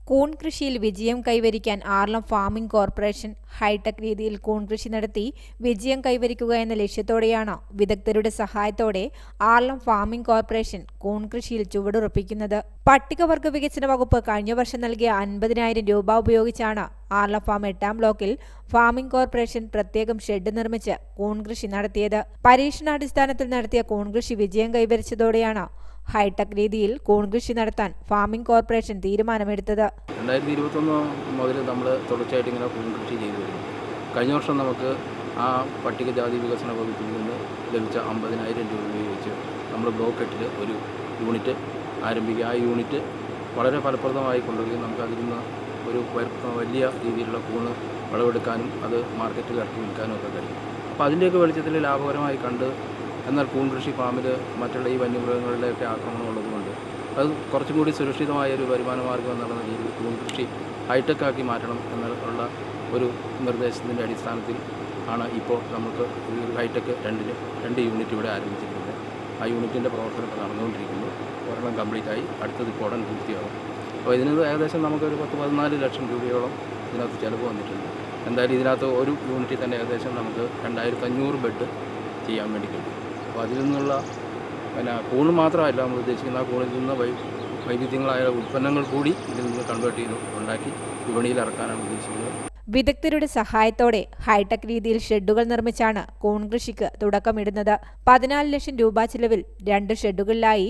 കൂൺ കൃഷിയിൽ വിജയം കൈവരിക്കാൻ ആർളം ഫാമിംഗ് കോർപ്പറേഷൻ ഹൈടെക് രീതിയിൽ കൂൺ കൃഷി നടത്തി വിജയം കൈവരിക്കുക എന്ന ലക്ഷ്യത്തോടെയാണ് വിദഗ്ധരുടെ സഹായത്തോടെ ആർളം ഫാമിംഗ് കോർപ്പറേഷൻ കൂൺ കൃഷിയിൽ ചുവടുറപ്പിക്കുന്നത്. പട്ടികവർഗ വികസന വകുപ്പ് കഴിഞ്ഞ വർഷം നൽകിയ 50,000 രൂപ ഉപയോഗിച്ചാണ് ആർളം ഫാം 8ാം ബ്ലോക്കിൽ ഫാമിംഗ് കോർപ്പറേഷൻ പ്രത്യേകം ഷെഡ് നിർമ്മിച്ച് കൂൺ കൃഷി നടത്തിയത്. പരീക്ഷണാടിസ്ഥാനത്തിൽ നടത്തിയ കൂൺ കൃഷി വിജയം കൈവരിച്ചതോടെയാണ് ഹൈടെക് രീതിയിൽ കൂൺ കൃഷി നടത്താൻ ഫാമിംഗ് കോർപ്പറേഷൻ തീരുമാനമെടുത്തത്. 2021 മുതൽ നമ്മൾ തുടർച്ചയായിട്ട് ഇങ്ങനെ കൂൺ കൃഷി ചെയ്തു വരുന്നു. കഴിഞ്ഞ വർഷം നമുക്ക് ആ പട്ടികജാതി വികസന വകുപ്പിൽ നിന്ന് ലഭിച്ച 50,000 രൂപ ഉപയോഗിച്ച് നമ്മൾ ബ്ലോക്ക് 8 ഒരു യൂണിറ്റ് ആരംഭിക്കുക. ആ യൂണിറ്റ് വളരെ ഫലപ്രദമായി കൊണ്ടുവരികയും നമുക്ക് അതിൽ നിന്ന് ഒരു വലിയ രീതിയിലുള്ള കൂണ് വിളവെടുക്കാനും അത് മാർക്കറ്റിൽ ഇറക്കി വിൽക്കാനും ഒക്കെ കഴിയും. അപ്പോൾ അതിൻ്റെയൊക്കെ വെളിച്ചത്തിൽ ലാഭകരമായി കണ്ട്, എന്നാൽ കൂൺ കൃഷി ഫാമിൽ മറ്റുള്ള ഈ വന്യമൃഗങ്ങളുടെയൊക്കെ ആക്രമണം ഉള്ളതുകൊണ്ട് അത് കുറച്ചും കൂടി സുരക്ഷിതമായൊരു വരുമാന മാർഗ്ഗം എന്നുള്ള രീതിയിൽ കൂൺ കൃഷി ഹൈടെക് ആക്കി മാറ്റണം എന്നുള്ള ഒരു നിർദ്ദേശത്തിൻ്റെ അടിസ്ഥാനത്തിൽ ആണ് ഇപ്പോൾ നമുക്ക് ഹൈടെക് 2 യൂണിറ്റ് ഇവിടെ ആരംഭിച്ചിരിക്കുന്നത്. ആ യൂണിറ്റിൻ്റെ പ്രവർത്തനം ഇപ്പോൾ നടന്നുകൊണ്ടിരിക്കുന്നു. ഒരെണ്ണം കംപ്ലീറ്റായി, അടുത്തത് ഇപ്പോൾ ഉടൻ പൂർത്തിയാകും. അപ്പോൾ ഇതിന് ഏകദേശം നമുക്കൊരു 14 ലക്ഷം രൂപയോളം ഇതിനകത്ത് ചിലവ് വന്നിട്ടുണ്ട്. എന്തായാലും ഇതിനകത്ത് ഒരു യൂണിറ്റിൽ തന്നെ ഏകദേശം നമുക്ക് 2500 ബെഡ് ചെയ്യാൻ വേണ്ടി കഴിയും. അപ്പോൾ അതിൽ നിന്നുള്ള കൂണ് മാത്രമല്ല നമ്മൾ ഉദ്ദേശിക്കുന്ന, ആ കൂണിൽ നിന്ന് വൈവിധ്യങ്ങളായ ഉൽപ്പന്നങ്ങൾ കൂടി ഇതിൽ നിന്ന് കൺവേർട്ട് ചെയ്ത് ഉണ്ടാക്കി വിപണിയിൽ ഇറക്കാനാണ് ഉദ്ദേശിക്കുന്നത്. വിദഗ്ധരുടെ സഹായത്തോടെ ഹൈടെക് രീതിയിൽ ഷെഡുകൾ നിർമ്മിച്ചാണ് കൂൺ കൃഷിക്ക് തുടക്കമിടുന്നത്. 14 ലക്ഷം രൂപ ചിലവിൽ 2 ഷെഡുകളിലായി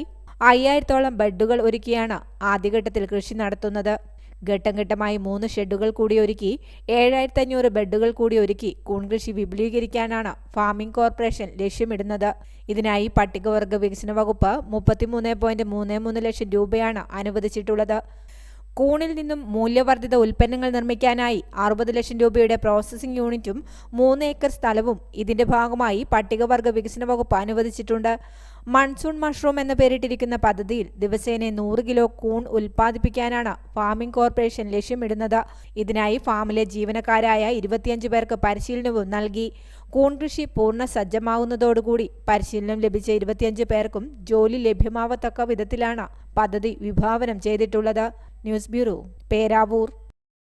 5000-ഓളം ബെഡുകൾ ഒരുക്കിയാണ് ആദ്യഘട്ടത്തിൽ കൃഷി നടത്തുന്നത്. ഘട്ടം ഘട്ടമായി 3 ഷെഡുകൾ കൂടി ഒരുക്കി 7500 ബെഡുകൾ കൂടി ഒരുക്കി കൂൺ കൃഷി വിപുലീകരിക്കാനാണ് ഫാമിംഗ് കോർപ്പറേഷൻ ലക്ഷ്യമിടുന്നത്. ഇതിനായി പട്ടികവർഗ വികസന വകുപ്പ് 33.33 ലക്ഷം രൂപയാണ് അനുവദിച്ചിട്ടുള്ളത്. കൂണിൽ നിന്നും മൂല്യവർദ്ധിത ഉൽപ്പന്നങ്ങൾ നിർമ്മിക്കാനായി 60 ലക്ഷം രൂപയുടെ പ്രോസസ്സിംഗ് യൂണിറ്റും 3 ഏക്കർ സ്ഥലവും ഇതിന്റെ ഭാഗമായി പട്ടികവർഗ വികസന വകുപ്പ് അനുവദിച്ചിട്ടുണ്ട്. മൺസൂൺ മഷ്റൂം എന്ന പേരിട്ടിരിക്കുന്ന പദ്ധതിയിൽ ദിവസേന 100 കിലോ കൂൺ ഉൽപ്പാദിപ്പിക്കാനാണ് ഫാമിംഗ് കോർപ്പറേഷൻ ലക്ഷ്യമിടുന്നത്. ഇതിനായി ഫാമിലെ ജീവനക്കാരായ 25 പേർക്ക് പരിശീലനവും നൽകി. കൂൺ കൃഷി പൂർണ്ണ സജ്ജമാവുന്നതോടുകൂടി പരിശീലനം ലഭിച്ച 25 പേർക്കും ജോലി ലഭ്യമാവത്തക്ക വിധത്തിലാണ് പദ്ധതി വിഭാവനം ചെയ്തിട്ടുള്ളത്. News bureau, Peravoor.